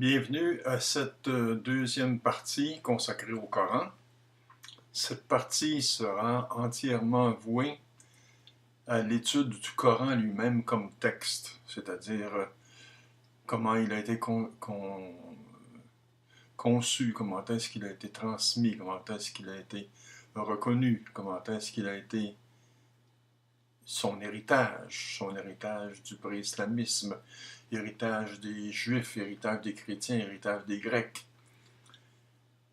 Bienvenue à cette deuxième partie consacrée au Coran. Cette partie sera entièrement vouée à l'étude du Coran lui-même comme texte, c'est-à-dire comment il a été conçu, comment est-ce qu'il a été transmis, comment est-ce qu'il a été reconnu, comment est-ce qu'il a été son héritage du pré-islamisme, héritage des Juifs, héritage des chrétiens, héritage des Grecs.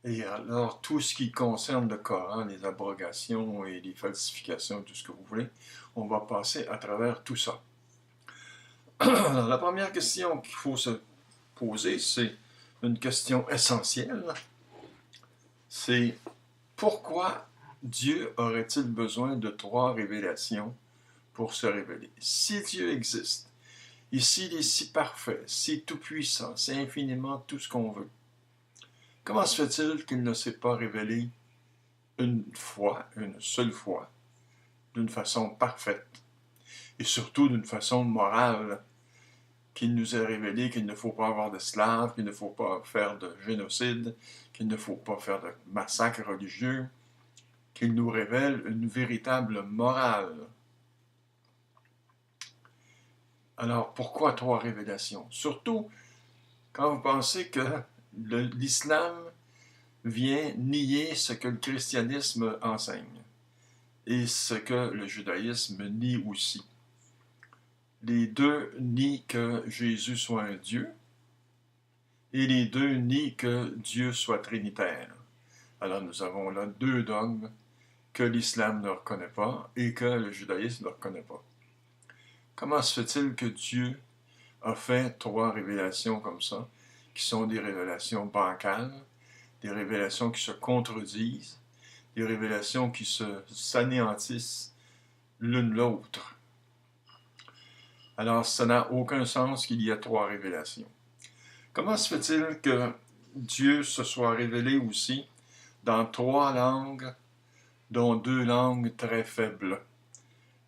Et alors, tout ce qui concerne le Coran, les abrogations et les falsifications, tout ce que vous voulez, on va passer à travers tout ça. Alors, la première question qu'il faut se poser, c'est une question essentielle. C'est pourquoi Dieu aurait-il besoin de 3 révélations pour se révéler? Si Dieu existe, et s'il est si parfait, si tout-puissant, c'est infiniment tout ce qu'on veut, comment se fait-il qu'il ne s'est pas révélé une seule fois, d'une façon parfaite, et surtout d'une façon morale, qu'il nous a révélé qu'il ne faut pas avoir d'esclaves, qu'il ne faut pas faire de génocide, qu'il ne faut pas faire de massacres religieux, qu'il nous révèle une véritable morale. Alors, pourquoi 3 révélations? Surtout quand vous pensez que l'islam vient nier ce que le christianisme enseigne et ce que le judaïsme nie aussi. Les deux nient que Jésus soit un Dieu et les deux nient que Dieu soit trinitaire. Alors nous avons là 2 dogmes que l'islam ne reconnaît pas et que le judaïsme ne reconnaît pas. Comment se fait-il que Dieu a fait 3 révélations comme ça, qui sont des révélations bancales, des révélations qui se contredisent, des révélations qui s'anéantissent l'une l'autre? Alors, ça n'a aucun sens qu'il y ait 3 révélations. Comment se fait-il que Dieu se soit révélé aussi dans 3 langues, dont 2 langues très faibles?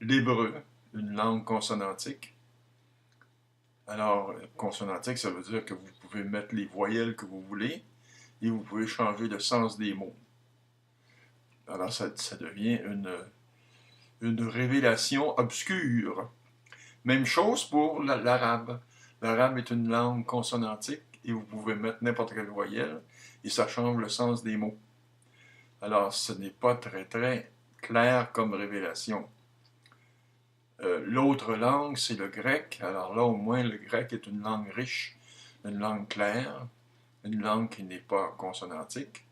L'hébreu, une langue consonantique. Alors, consonantique, ça veut dire que vous pouvez mettre les voyelles que vous voulez et vous pouvez changer le sens des mots. Alors, ça devient une révélation obscure. Même chose pour l'arabe. L'arabe est une langue consonantique et vous pouvez mettre n'importe quelle voyelle et ça change le sens des mots. Alors, ce n'est pas très très clair comme révélation. L'autre langue, c'est le grec. Alors là, au moins, le grec est une langue riche, une langue claire, une langue qui n'est pas consonantique,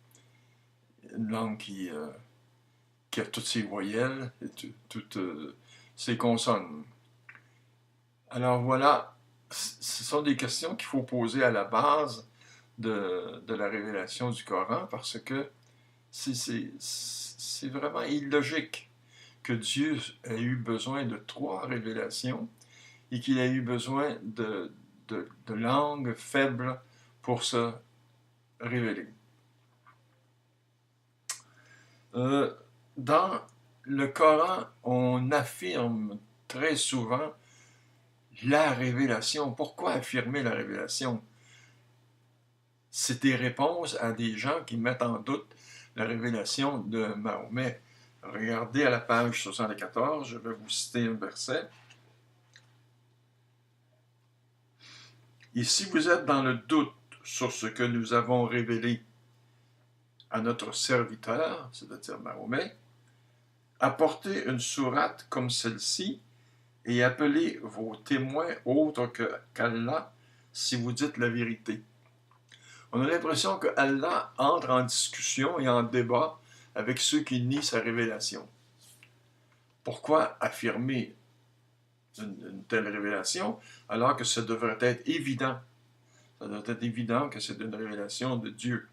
une langue qui a toutes ses voyelles et toutes ses consonnes. Alors voilà, ce sont des questions qu'il faut poser à la base de la révélation du Coran parce que c'est vraiment illogique que Dieu ait eu besoin de 3 révélations et qu'il ait eu besoin de langues faibles pour se révéler. Dans le Coran, on affirme très souvent la révélation. Pourquoi affirmer la révélation? C'est des réponses à des gens qui mettent en doute la révélation de Mahomet. Regardez à la page 74, je vais vous citer un verset. Et si vous êtes dans le doute sur ce que nous avons révélé à notre serviteur, c'est-à-dire Mahomet, apportez une sourate comme celle-ci et appelez vos témoins autres qu'Allah si vous dites la vérité. On a l'impression que Allah entre en discussion et en débat avec ceux qui nient sa révélation. Pourquoi affirmer une telle révélation alors que ça devrait être évident? Ça devrait être évident que c'est une révélation de Dieu.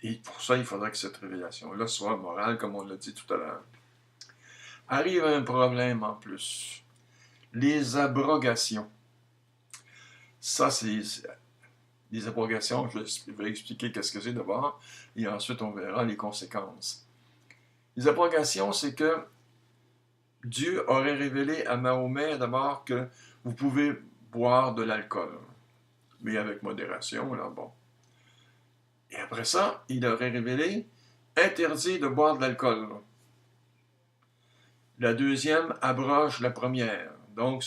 Et pour ça, il faudrait que cette révélation-là soit morale, comme on l'a dit tout à l'heure. Arrive un problème en plus. Les abrogations. Ça, c'est les abrogations, je vais expliquer qu'est-ce que c'est d'abord, et ensuite on verra les conséquences. Les abrogations, c'est que Dieu aurait révélé à Mahomet d'abord que vous pouvez boire de l'alcool. mais avec modération, là, bon. Et après ça, il aurait révélé interdit de boire de l'alcool. La deuxième abroge la première. Donc,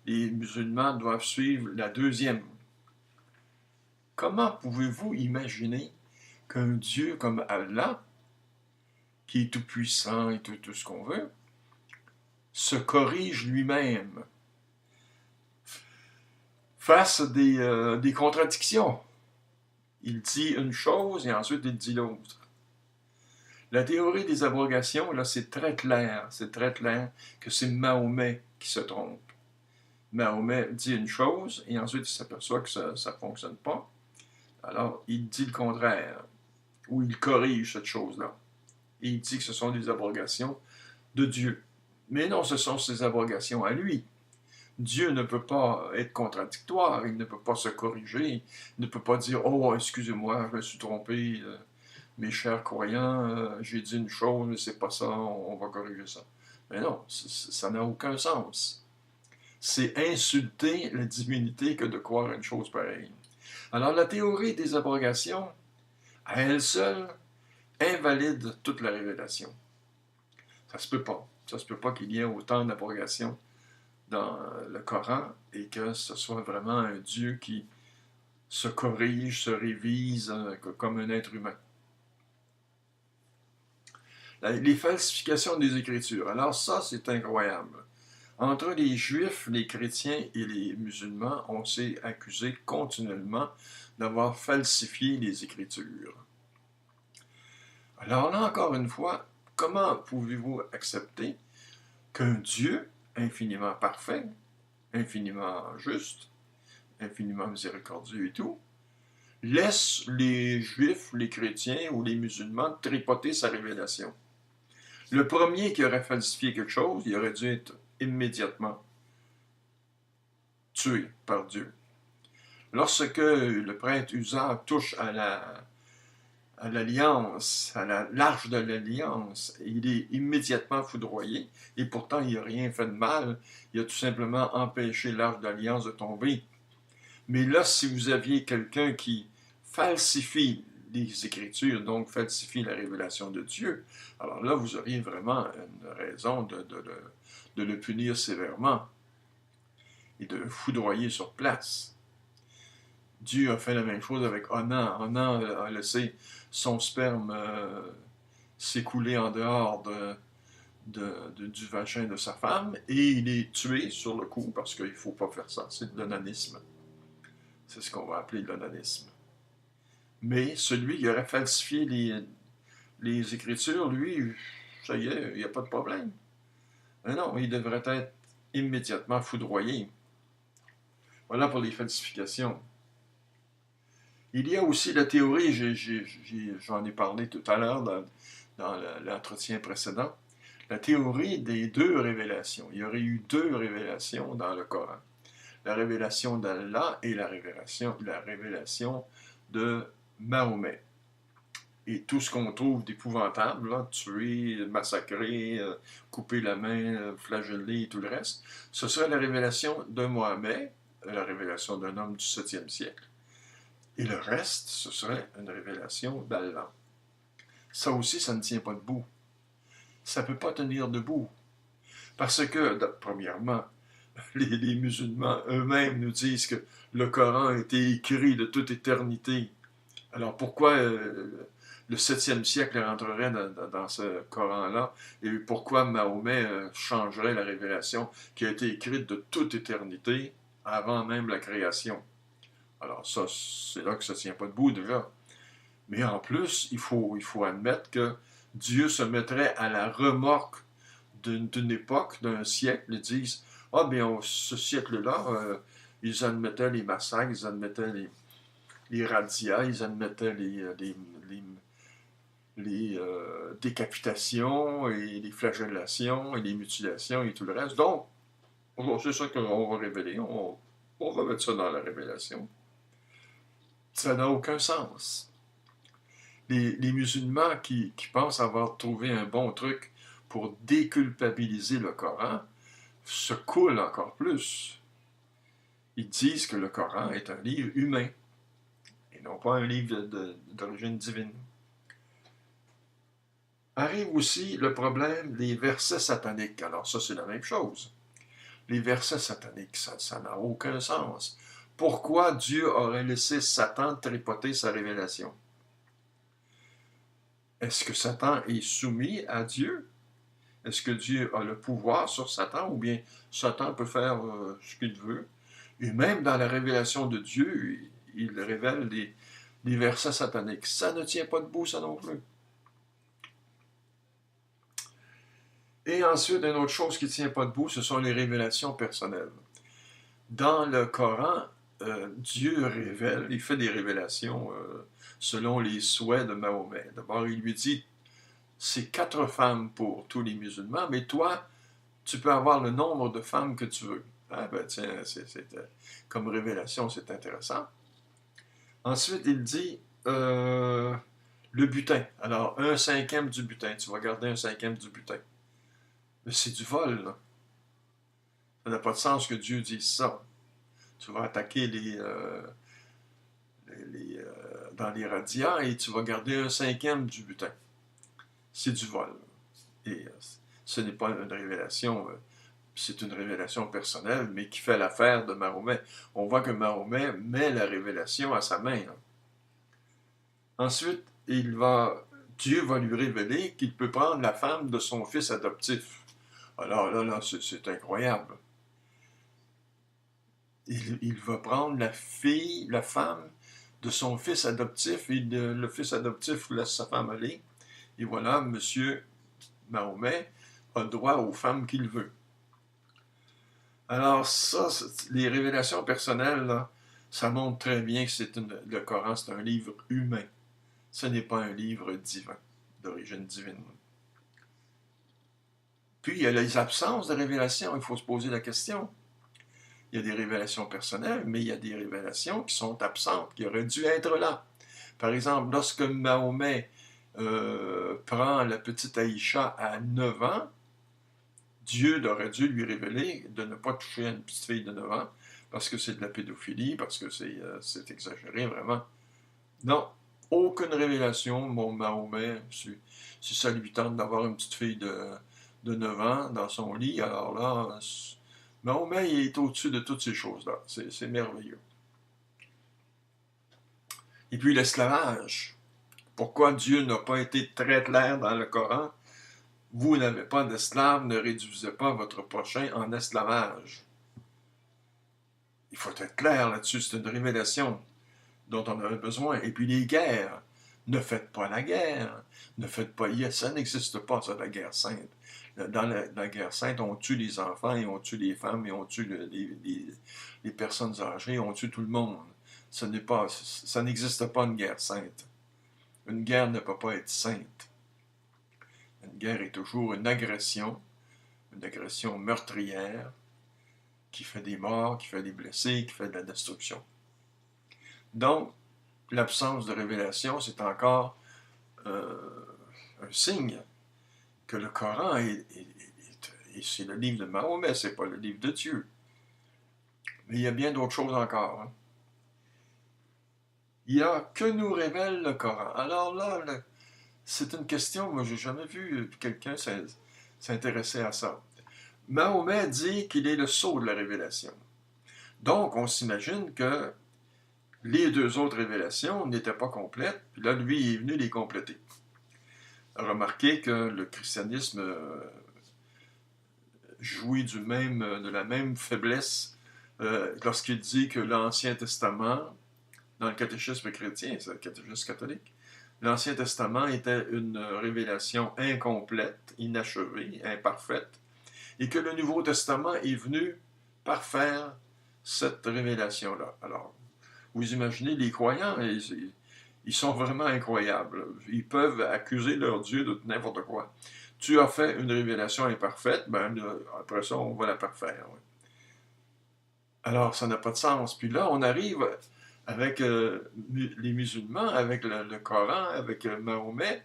les musulmans doivent suivre la deuxième. Comment pouvez-vous imaginer qu'un Dieu comme Allah, qui est tout-puissant et tout ce qu'on veut, se corrige lui-même face à des contradictions? Il dit une chose et ensuite il dit l'autre. La théorie des abrogations, là, c'est très clair que c'est Mahomet qui se trompe. Mahomet dit une chose et ensuite il s'aperçoit que ça ne fonctionne pas. Alors, il dit le contraire, ou il corrige cette chose-là. Et il dit que ce sont des abrogations de Dieu. Mais non, ce sont ses abrogations à lui. Dieu ne peut pas être contradictoire, il ne peut pas se corriger, il ne peut pas dire « Oh, excusez-moi, je me suis trompé, mes chers croyants, j'ai dit une chose, mais c'est pas ça, on va corriger ça. » Mais non, ça n'a aucun sens. C'est insulter la divinité que de croire une chose pareille. Alors la théorie des abrogations, à elle seule, invalide toute la révélation. Ça se peut pas. Ça se peut pas qu'il y ait autant d'abrogations dans le Coran et que ce soit vraiment un Dieu qui se corrige, se révise comme un être humain. Les falsifications des Écritures. Alors ça, c'est incroyable. Entre les Juifs, les chrétiens et les musulmans, on s'est accusé continuellement d'avoir falsifié les Écritures. Alors là, encore une fois, comment pouvez-vous accepter qu'un Dieu infiniment parfait, infiniment juste, infiniment miséricordieux et tout, laisse les Juifs, les chrétiens ou les musulmans tripoter sa révélation? Le premier qui aurait falsifié quelque chose, il aurait dû être immédiatement tué par Dieu. Lorsque le prêtre Uza touche à l'alliance, à l'arche de l'alliance, il est immédiatement foudroyé, et pourtant il n'a rien fait de mal, il a tout simplement empêché l'arche d'alliance de tomber. Mais là, si vous aviez quelqu'un qui falsifie les Écritures, donc falsifie la révélation de Dieu, alors là, vous auriez vraiment une raison de le punir sévèrement et de le foudroyer sur place. Dieu a fait la même chose avec Onan. Onan a laissé son sperme s'écouler en dehors du vagin de sa femme et il est tué sur le coup parce qu'il ne faut pas faire ça. C'est de l'onanisme. C'est ce qu'on va appeler de l'onanisme. Mais celui qui aurait falsifié les Écritures, lui, ça y est, il n'y a pas de problème. Mais non, il devrait être immédiatement foudroyé. Voilà pour les falsifications. Il y a aussi la théorie, j'en ai parlé tout à l'heure dans l'entretien précédent, la théorie des deux révélations. Il y aurait eu deux révélations dans le Coran. La révélation d'Allah et la révélation de Mahomet. Et tout ce qu'on trouve d'épouvantable, là, tuer, massacrer, couper la main, flageller et tout le reste, ce serait la révélation de Mohammed, la révélation d'un homme du 7e siècle. Et le reste, ce serait une révélation d'Allah. Ça aussi, ça ne tient pas debout. Ça ne peut pas tenir debout. Parce que, premièrement, les musulmans eux-mêmes nous disent que le Coran a été écrit de toute éternité. Alors pourquoi le 7e siècle rentrerait dans ce Coran-là et pourquoi Mahomet changerait la révélation qui a été écrite de toute éternité avant même la création? Alors ça, c'est là que ça ne tient pas debout déjà. Mais en plus, il faut admettre que Dieu se mettrait à la remorque d'une époque, d'un siècle. Ils disent « Ah bien, ce siècle-là, ils admettaient les massacres, ils admettaient les razzias, ils admettaient les décapitations et les flagellations et les mutilations et tout le reste. Donc, c'est ça qu'on va révéler. On va mettre ça dans la révélation. » Ça n'a aucun sens. Les musulmans qui pensent avoir trouvé un bon truc pour déculpabiliser le Coran se coulent encore plus. ils disent que le Coran est un livre humain et non pas un livre d'origine divine. Arrive aussi le problème des versets sataniques. Alors ça, c'est la même chose. Les versets sataniques, ça n'a aucun sens. Pourquoi Dieu aurait laissé Satan tripoter sa révélation? Est-ce que Satan est soumis à Dieu? Est-ce que Dieu a le pouvoir sur Satan ou bien Satan peut faire ce qu'il veut? Et même dans la révélation de Dieu, il révèle des versets sataniques. Ça ne tient pas debout, ça non plus. Et ensuite, une autre chose qui ne tient pas debout, ce sont les révélations personnelles. Dans le Coran, Dieu révèle, il fait des révélations selon les souhaits de Mahomet. D'abord, il lui dit, c'est 4 femmes pour tous les musulmans, mais toi, tu peux avoir le nombre de femmes que tu veux. Ah ben tiens, comme révélation, c'est intéressant. Ensuite, il dit le butin. Alors, 1/5 du butin. Tu vas garder 1/5 du butin. Mais c'est du vol, là. Ça n'a pas de sens que Dieu dise ça. Tu vas attaquer dans les radiats et tu vas garder 1/5 du butin. C'est du vol. Et ce n'est pas une révélation, c'est une révélation personnelle, mais qui fait l'affaire de Mahomet. On voit que Mahomet met la révélation à sa main. Hein. Ensuite, Dieu va lui révéler qu'il peut prendre la femme de son fils adoptif. Alors là, c'est incroyable. Il va prendre la femme de son fils adoptif, et le fils adoptif laisse sa femme aller. Et voilà, M. Mahomet a droit aux femmes qu'il veut. Alors ça, les révélations personnelles, là, ça montre très bien que le Coran, c'est un livre humain. Ce n'est pas un livre divin, d'origine divine. Puis, il y a les absences de révélations. Il faut se poser la question. Il y a des révélations personnelles, mais il y a des révélations qui sont absentes, qui auraient dû être là. Par exemple, lorsque Mahomet prend la petite Aïcha à 9 ans, Dieu aurait dû lui révéler de ne pas toucher à une petite fille de 9 ans, parce que c'est de la pédophilie, parce que c'est exagéré, vraiment. Non, aucune révélation, mon Mahomet, si ça lui tente d'avoir une petite fille de 9 ans dans son lit, alors là, Mahomet il est au-dessus de toutes ces choses-là. C'est merveilleux. Et puis l'esclavage. Pourquoi Dieu n'a pas été très clair dans le Coran? Vous n'avez pas d'esclaves, ne réduisez pas votre prochain en esclavage. Il faut être clair là-dessus, c'est une révélation dont on avait besoin. Et puis les guerres. Ne faites pas la guerre. Ne faites pas... Ça n'existe pas, ça, la guerre sainte. Dans la guerre sainte, on tue les enfants, et on tue les femmes, et on tue les personnes âgées, on tue tout le monde. Ça n'existe pas une guerre sainte. Une guerre ne peut pas être sainte. Une guerre est toujours une agression meurtrière, qui fait des morts, qui fait des blessés, qui fait de la destruction. Donc, l'absence de révélation, c'est encore un signe que le Coran c'est le livre de Mahomet, c'est pas le livre de Dieu. Mais il y a bien d'autres choses encore. Hein. Il y a que nous révèle le Coran. Alors là, c'est une question, moi j'ai jamais vu quelqu'un s'intéresser à ça. Mahomet dit qu'il est le sceau de la révélation. Donc, on s'imagine que les 2 autres révélations n'étaient pas complètes, puis là, lui, il est venu les compléter. Remarquez que le christianisme jouit de la même faiblesse lorsqu'il dit que l'Ancien Testament, dans le catéchisme chrétien, c'est le catéchisme catholique, l'Ancien Testament était une révélation incomplète, inachevée, imparfaite, et que le Nouveau Testament est venu parfaire cette révélation-là. Alors, vous imaginez, les croyants, ils sont vraiment incroyables. Ils peuvent accuser leur Dieu de n'importe quoi. Tu as fait une révélation imparfaite, ben après ça, on va la parfaire. Ouais. Alors, ça n'a pas de sens. Puis là, on arrive avec les musulmans, avec le Coran, avec Mahomet,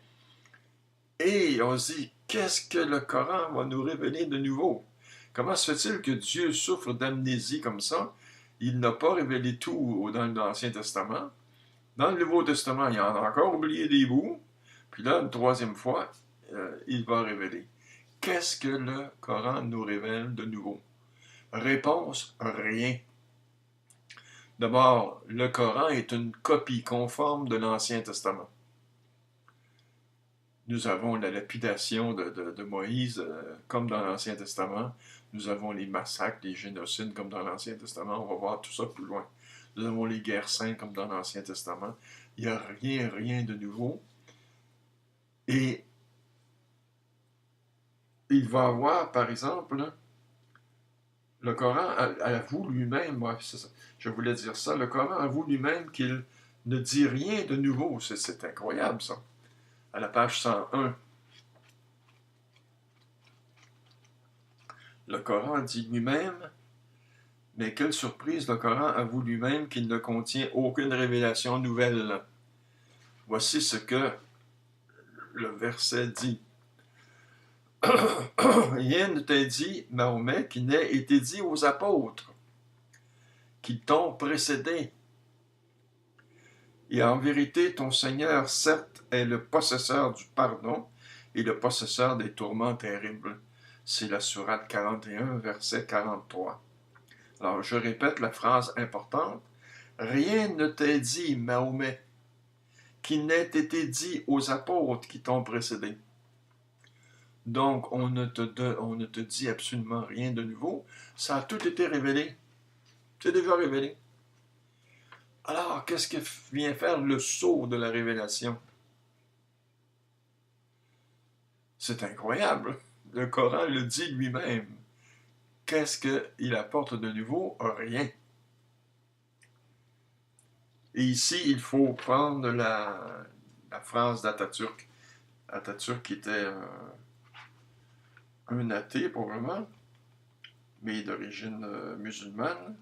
et on se dit, qu'est-ce que le Coran va nous révéler de nouveau? Comment se fait-il que Dieu souffre d'amnésie comme ça Il n'a pas révélé tout dans l'Ancien Testament. Dans le Nouveau Testament, il en a encore oublié des bouts. Puis là, une troisième fois, il va révéler. Qu'est-ce que le Coran nous révèle de nouveau? Réponse, rien. D'abord, le Coran est une copie conforme de l'Ancien Testament. Nous avons la lapidation de Moïse, comme dans l'Ancien Testament. Nous avons les massacres, les génocides, comme dans l'Ancien Testament. On va voir tout ça plus loin. Nous avons les guerres saintes, comme dans l'Ancien Testament. Il n'y a rien de nouveau. Et il va avoir, par exemple, le Coran avoue lui-même, je voulais dire ça, le Coran avoue lui-même qu'il ne dit rien de nouveau. C'est incroyable, ça. À la page 101, le Coran dit lui-même, mais quelle surprise, le Coran avoue lui-même qu'il ne contient aucune révélation nouvelle. Voici ce que le verset dit. Rien ne t'a dit, Mahomet, qui n'ait été dit aux apôtres, qui t'ont précédé. Et en vérité, ton Seigneur, certes, est le possesseur du pardon et le possesseur des tourments terribles. C'est la sourate 41, verset 43. Alors, je répète la phrase importante. Rien ne t'est dit, Mahomet, qui n'ait été dit aux apôtres qui t'ont précédé. Donc, on ne te dit absolument rien de nouveau. Ça a tout été révélé. C'est déjà révélé. Alors, qu'est-ce que vient faire le sceau de la révélation? C'est incroyable. Le Coran le dit lui-même. Qu'est-ce qu'il apporte de nouveau? Rien. Et ici, il faut prendre la phrase d'Atatürk. Atatürk qui était un athée, probablement, mais d'origine musulmane.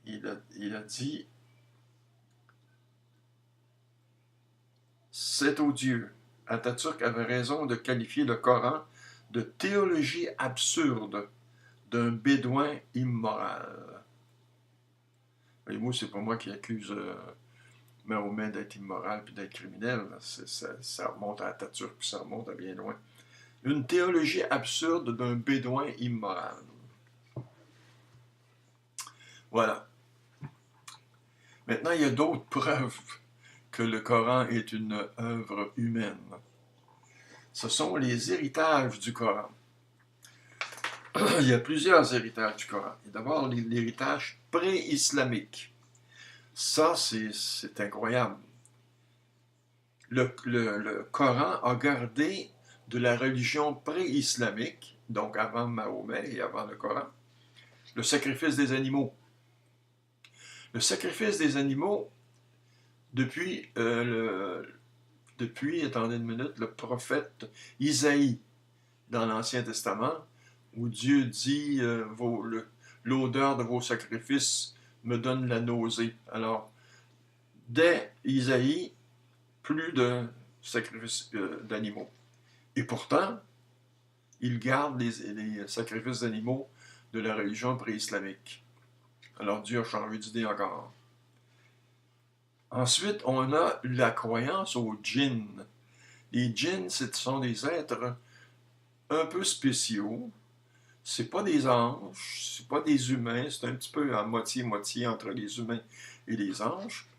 Il a dit « C'est odieux. » Atatürk avait raison de qualifier le Coran de théologie absurde d'un bédouin immoral. Et moi, c'est pas moi qui accuse Mahomet d'être immoral puis d'être criminel. Ça remonte à Atatürk, puis ça remonte à bien loin. Une théologie absurde d'un bédouin immoral. Voilà. Maintenant, il y a d'autres preuves que le Coran est une œuvre humaine. Ce sont les héritages du Coran. Il y a plusieurs héritages du Coran. Il y a d'abord l'héritage pré-islamique. Ça, c'est incroyable. Le Coran a gardé de la religion pré-islamique, donc avant Mahomet et avant le Coran, le sacrifice des animaux. Le sacrifice des animaux, depuis, attendez une minute, le prophète Isaïe, dans l'Ancien Testament, où Dieu dit l'odeur de vos sacrifices me donne la nausée. Alors, dès Isaïe, plus de sacrifices d'animaux. Et pourtant, il garde les sacrifices d'animaux de la religion pré-islamique. Alors Dieu a changé d'idée encore. Ensuite, on a la croyance aux djinns. Les djinns, ce sont des êtres un peu spéciaux. C'est pas des anges, c'est pas des humains, c'est un petit peu à moitié-moitié entre les humains et les anges.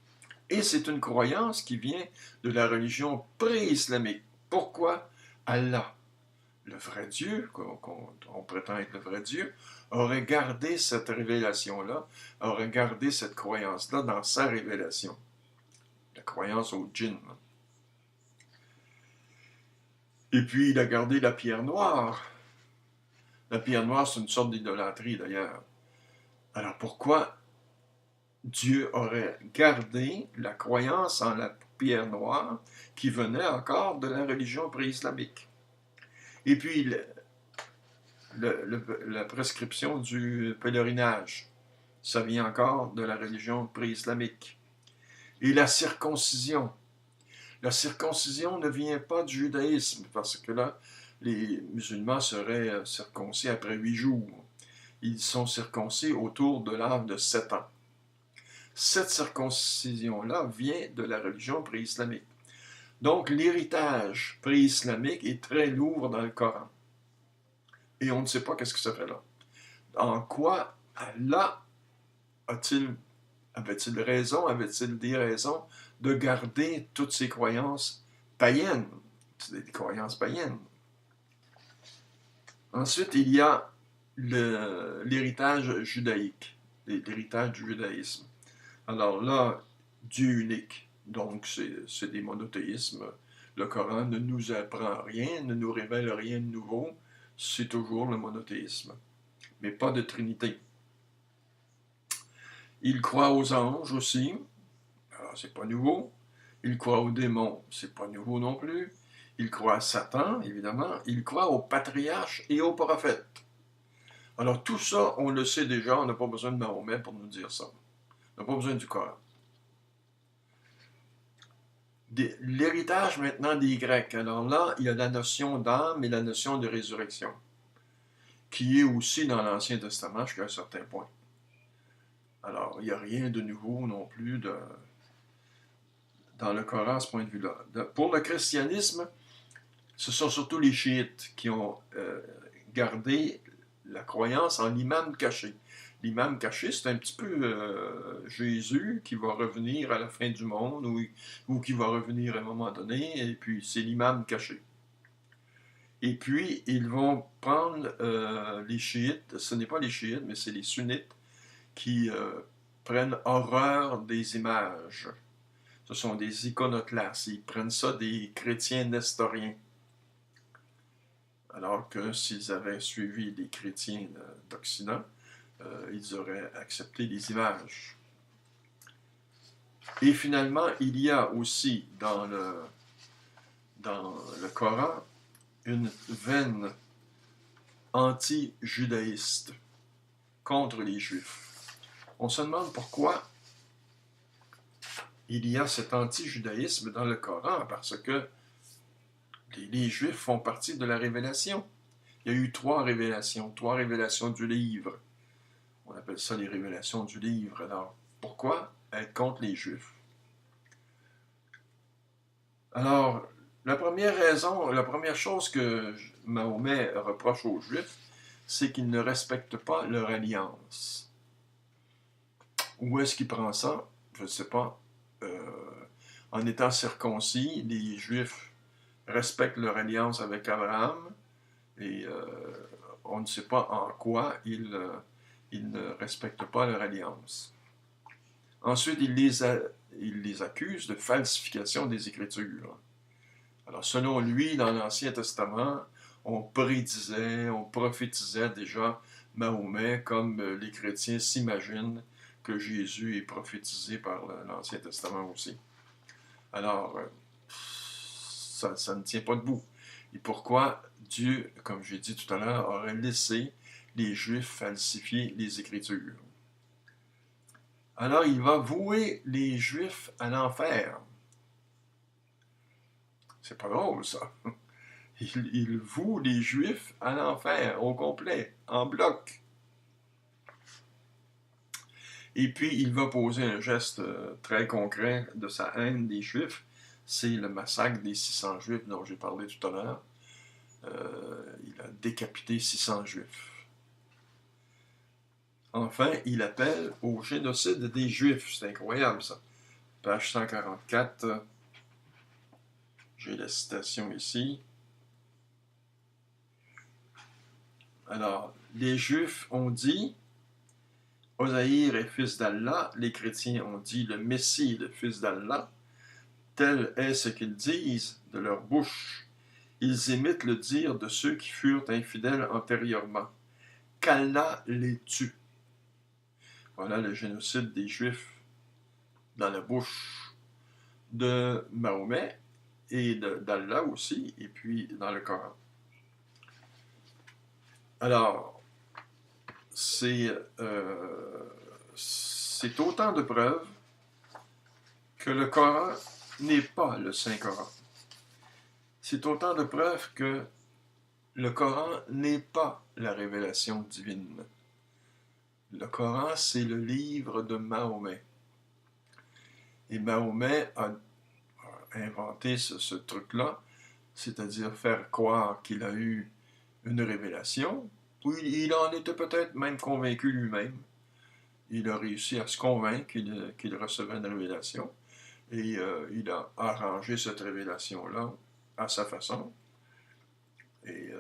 Et c'est une croyance qui vient de la religion pré-islamique. Pourquoi Allah, le vrai Dieu, qu'on prétend être le vrai Dieu, aurait gardé cette révélation-là, aurait gardé cette croyance-là dans sa révélation. La croyance au djinn. Et puis, il a gardé la pierre noire. La pierre noire, c'est une sorte d'idolâtrie, d'ailleurs. Alors, pourquoi Dieu aurait gardé la croyance en la pierre noire qui venait encore de la religion pré-islamique? Et puis, la prescription du pèlerinage, ça vient encore de la religion pré-islamique. Et la circoncision. La circoncision ne vient pas du judaïsme, parce que là, les musulmans seraient circoncis après 8 jours. ils sont circoncis autour de l'âge de 7 ans. Cette circoncision-là vient de la religion pré-islamique. Donc, l'héritage pré-islamique est très lourd dans le Coran. Et on ne sait pas qu'est-ce que ça fait là. En quoi Allah avait-il raison, avait-il des raisons de garder toutes ces croyances païennes, des croyances païennes? Ensuite, il y a l'héritage judaïque, l'héritage du judaïsme. Alors là, Dieu unique, donc c'est des monothéismes. Le Coran ne nous apprend rien, ne nous révèle rien de nouveau, c'est toujours le monothéisme, mais pas de trinité. Il croit aux anges aussi, alors c'est pas nouveau. Il croit aux démons, c'est pas nouveau non plus. Il croit à Satan, évidemment. Il croit aux patriarches et aux prophètes. Alors tout ça, on le sait déjà, on n'a pas besoin de Mahomet pour nous dire ça. On n'a pas besoin du Coran. L'héritage maintenant des Grecs. Alors là, il y a la notion d'âme et la notion de résurrection, qui est aussi dans l'Ancien Testament jusqu'à un certain point. Alors, il n'y a rien de nouveau non plus dans le Coran à ce point de vue-là. Pour le christianisme, ce sont surtout les chiites qui ont gardé la croyance en l'imam caché. L'imam caché, c'est un petit peu Jésus qui va revenir à la fin du monde ou qui va revenir à un moment donné, et puis c'est l'imam caché. Et puis, ils vont prendre les chiites, ce n'est pas les chiites, mais c'est les sunnites, qui prennent horreur des images. Ce sont des iconoclastes. Ils prennent ça des chrétiens nestoriens. Alors que s'ils avaient suivi les chrétiens d'Occident, ils auraient accepté les images. Et finalement, il y a aussi dans le Coran une veine anti-judaïste contre les Juifs. On se demande pourquoi il y a cet anti-judaïsme dans le Coran, parce que les Juifs font partie de la révélation. Il y a eu 3 révélations du livre. On appelle ça les révélations du livre. Alors, pourquoi être contre les Juifs? Alors, la première chose que Mahomet reproche aux Juifs, c'est qu'ils ne respectent pas leur alliance. Où est-ce qu'il prend ça? Je ne sais pas. En étant circoncis, les Juifs respectent leur alliance avec Abraham et on ne sait pas en quoi ils ne respectent pas leur alliance. Ensuite, il les accuse de falsification des Écritures. Alors, selon lui, dans l'Ancien Testament, on prophétisait déjà Mahomet comme les chrétiens s'imaginent que Jésus est prophétisé par l'Ancien Testament aussi. Alors, ça ne tient pas debout. Et pourquoi Dieu, comme j'ai dit tout à l'heure, aurait laissé les Juifs falsifier les Écritures? Alors, il va vouer les Juifs à l'enfer. C'est pas drôle, ça. Il voue les Juifs à l'enfer, au complet, en bloc. Et puis, il va poser un geste très concret de sa haine des Juifs. C'est le massacre des 600 Juifs dont j'ai parlé tout à l'heure. Il a décapité 600 Juifs. Enfin, il appelle au génocide des Juifs. C'est incroyable, ça. Page 144. J'ai la citation ici. Alors, les Juifs ont dit Osaïr est fils d'Allah, les chrétiens ont dit le Messie est le fils d'Allah. Tel est ce qu'ils disent de leur bouche. Ils imitent le dire de ceux qui furent infidèles antérieurement. Qu'Allah les tue. Voilà le génocide des Juifs dans la bouche de Mahomet et d'Allah aussi, et puis dans le Coran. Alors, c'est autant de preuves que le Coran n'est pas le Saint-Coran. C'est autant de preuves que le Coran n'est pas la révélation divine. Le Coran, c'est le livre de Mahomet. Et Mahomet a inventé ce truc-là, c'est-à-dire faire croire qu'il a eu une révélation, ou il en était peut-être même convaincu lui-même. Il a réussi à se convaincre qu'il recevait une révélation, et il a arrangé cette révélation-là à sa façon. Et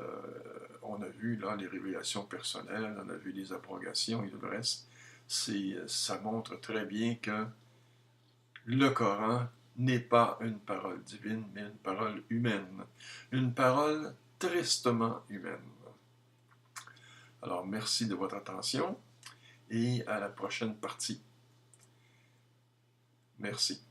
on a vu là les révélations personnelles, on a vu les abrogations et tout le reste. Ça montre très bien que le Coran n'est pas une parole divine, mais une parole humaine. Une parole tristement humaine. Alors, merci de votre attention et à la prochaine partie. Merci.